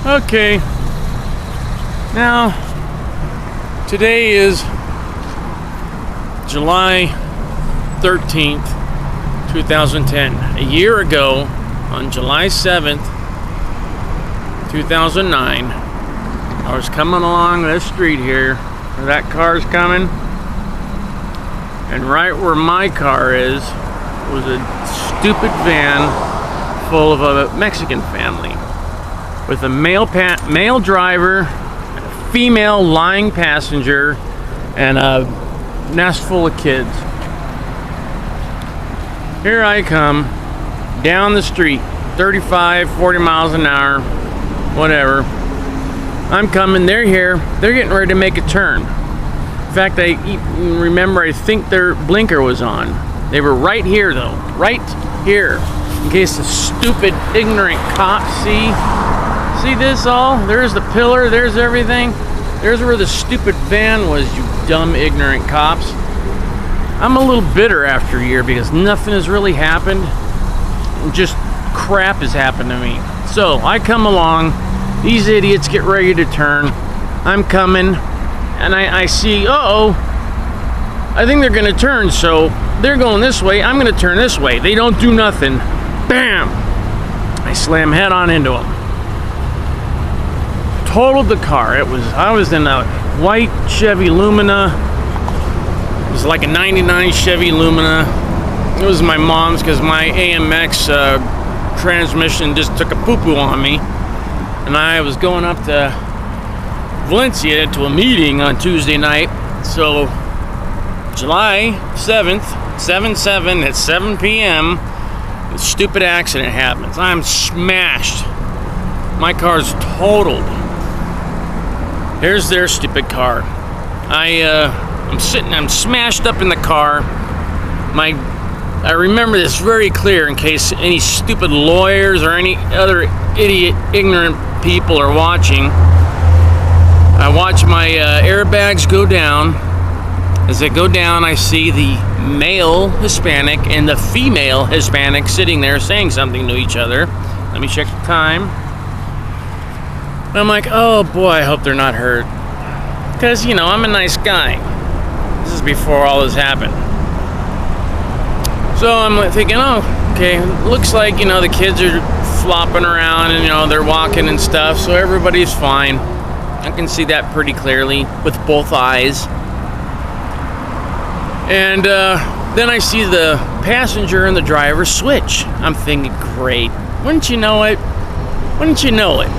Okay. Now, today is July 13th, 2010. A year ago, on July 7th, 2009, I was coming along this street here, where that car's coming, and right where my car is was a stupid van full of a Mexican family with a male driver, a female lying passenger, and a nest full of kids. Here I come down the street, 35, 40 miles an hour, whatever. I'm coming, they're here, they're getting ready to make a turn. In fact, I remember, I think their blinker was on. They were right here though, right here. In case the stupid, ignorant cops see this all? There's the pillar, there's everything. There's where the stupid van was, you dumb, ignorant cops. I'm a little bitter after a year because nothing has really happened. Just crap has happened to me. So I come along, these idiots get ready to turn. I'm coming, and I see, I think they're gonna turn, so they're going this way, I'm gonna turn this way. They don't do nothing. Bam! I slam head on into them. Totaled the car. I was in a white Chevy Lumina. It was like a 99 Chevy Lumina. It was my mom's because my AMX transmission just took a poo-poo on me. And I was going up to Valencia to a meeting on Tuesday night. So July 7th, 7/7 at 7 p.m., the stupid accident happens. I'm smashed. My car's totaled. Here's their stupid car. I'm smashed up in the car. I remember this very clear in case any stupid lawyers or any other idiot, ignorant people are watching. I watch my airbags go down. As they go down, I see the male Hispanic and the female Hispanic sitting there saying something to each other. Let me check the time. I'm like, oh boy, I hope they're not hurt. Because, I'm a nice guy. This is before all this happened. So I'm thinking, okay, looks like, the kids are flopping around and, they're walking and stuff, so everybody's fine. I can see that pretty clearly with both eyes. And then I see the passenger and the driver switch. I'm thinking, great. Wouldn't you know it? Wouldn't you know it?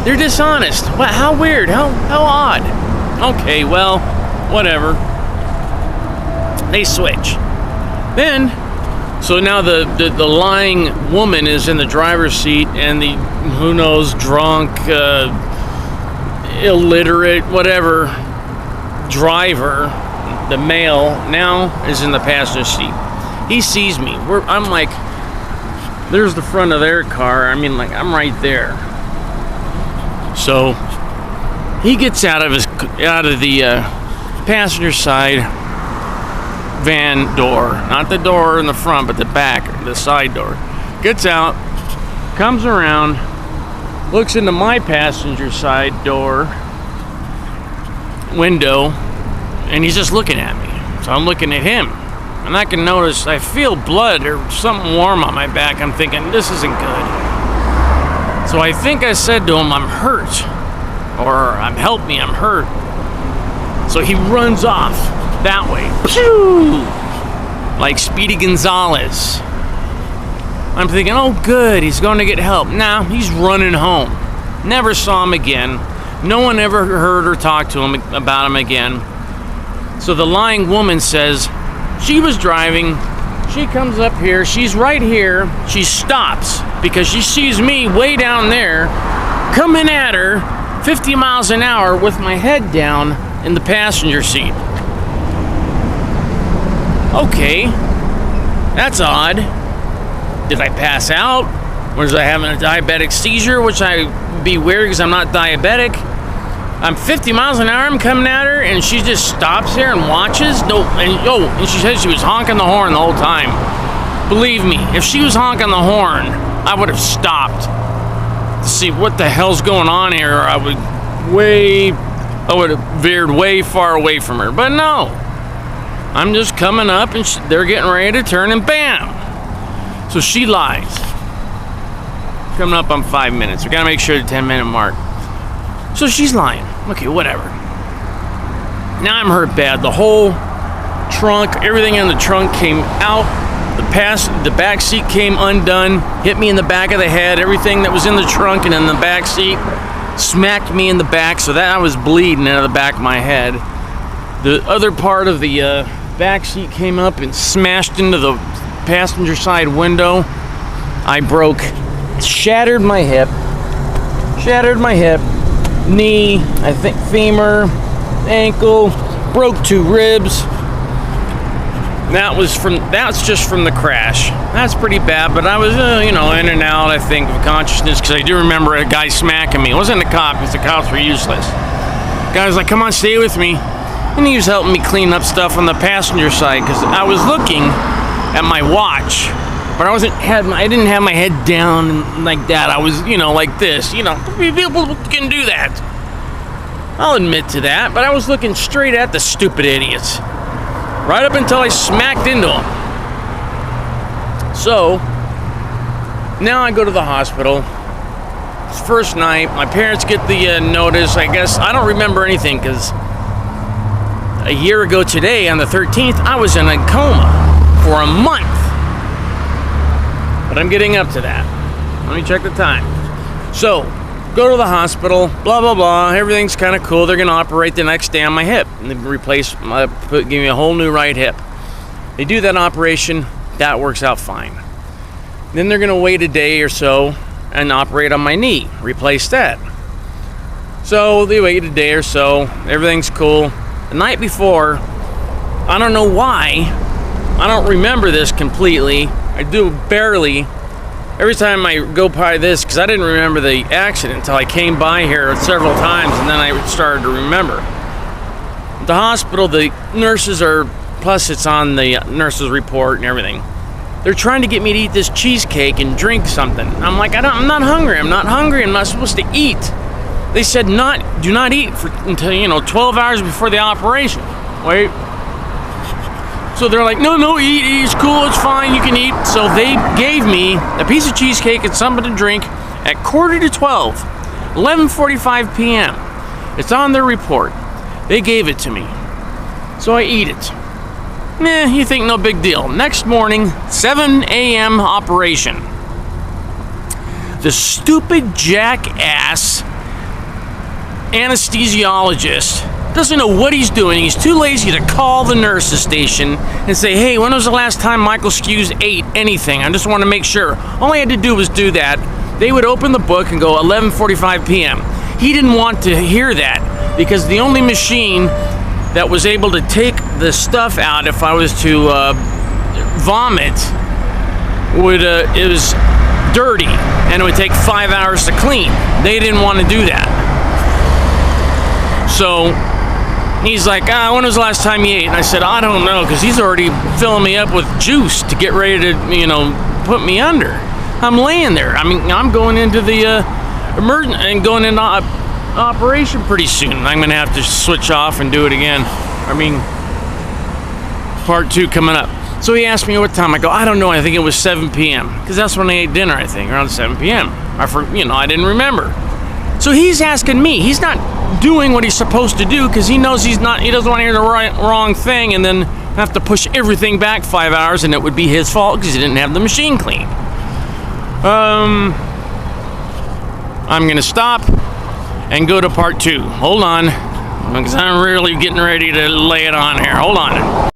They're dishonest. Wow, how weird. How odd. Okay, well, whatever. They switch. Then, so now the lying woman is in the driver's seat, and the, who knows, drunk, illiterate, whatever, driver, the male, now is in the passenger seat. He sees me. I'm like, there's the front of their car. I mean, like, I'm right there. So he gets out of the passenger side van door, not the door in the front, but the back, the side door. Gets out, comes around, looks into my passenger side door window, and he's just looking at me. So I'm looking at him, and I can notice I feel blood or something warm on my back. I'm thinking, this isn't good. So I think I said to him, I'm hurt, or help me, I'm hurt. So he runs off that way, pew, like Speedy Gonzales. I'm thinking, oh good, he's going to get help. Nah, he's running home. Never saw him again. No one ever heard or talked to him about him again. So the lying woman says she was driving. She comes up here. She's right here. She stops because she sees me way down there coming at her 50 miles an hour with my head down in the passenger seat. Okay, that's odd. Did I pass out? Was I having a diabetic seizure? Which I'd be weird because I'm not diabetic. I'm 50 miles an hour, I'm coming at her, and she just stops there and watches. And she said she was honking the horn the whole time. Believe me, if she was honking the horn, I would have stopped. to see what the hell's going on here, or I would have veered way far away from her. But no, I'm just coming up and they're getting ready to turn, and bam! So she lies. Coming up on 5 minutes. We gotta make sure the 10-minute mark. So she's lying. Okay, whatever. Now I'm hurt bad. The whole trunk, everything in the trunk came out. The back seat came undone, hit me in the back of the head. Everything that was in the trunk and in the back seat smacked me in the back, so that I was bleeding out of the back of my head. The other part of the back seat came up and smashed into the passenger side window. I shattered my hip, knee, I think femur, ankle, broke 2 ribs. That's just from the crash. That's pretty bad, but I was, in and out, I think, of consciousness, because I do remember a guy smacking me. It wasn't a cop, because the cops were useless. The guy was like, come on, stay with me. And he was helping me clean up stuff on the passenger side, because I was looking at my watch, but I didn't have my head down like that. I was, like this. People can do that. I'll admit to that, but I was looking straight at the stupid idiots. Right up until I smacked into him. So, now I go to the hospital. It's first night. My parents get the notice. I guess I don't remember anything, because a year ago today, on the 13th, I was in a coma for a month. But I'm getting up to that. Let me check the time. So, go to the hospital, blah, blah, blah. Everything's kind of cool. They're going to operate the next day on my hip. And they give me a whole new right hip. They do that operation. That works out fine. Then they're going to wait a day or so and operate on my knee. Replace that. So they wait a day or so. Everything's cool. The night before, I don't know why. I don't remember this completely. I do barely. Every time I go by this, because I didn't remember the accident until I came by here several times, and then I started to remember. At the hospital, the nurses plus it's on the nurse's report and everything. They're trying to get me to eat this cheesecake and drink something. I'm like, I'm not hungry. I'm not supposed to eat. They said do not eat until 12 hours before the operation. Wait. So they're like, no, eat, it's cool, it's fine, you can eat. So they gave me a piece of cheesecake and something to drink at 11:45, 11:45 p.m. It's on their report. They gave it to me. So I eat it. You think no big deal. Next morning, 7 a.m. operation. The stupid jackass anesthesiologist doesn't know what he's doing. He's too lazy to call the nurses station and say, hey, when was the last time Michael Skews ate anything? I just want to make sure. All I had to do was do that. They would open the book and go 11:45 p.m. He didn't want to hear that, because the only machine that was able to take the stuff out if I was to vomit it was dirty, and it would take 5 hours to clean. They didn't want to do that. So he's like, when was the last time you ate? And I said, I don't know, because he's already filling me up with juice to get ready to, put me under. I'm laying there. I'm going into the emergent and going into operation pretty soon. I'm going to have to switch off and do it again. Part 2 coming up. So he asked me what time. I go, I don't know. I think it was 7 p.m. because that's when I ate dinner, I think, around 7 p.m. I didn't remember. So he's asking me. He's not doing what he's supposed to do, because he knows he doesn't want to hear the wrong thing and then have to push everything back 5 hours, and it would be his fault because he didn't have the machine clean. I'm going to stop and go to part 2. Hold on, because I'm really getting ready to lay it on here. Hold on.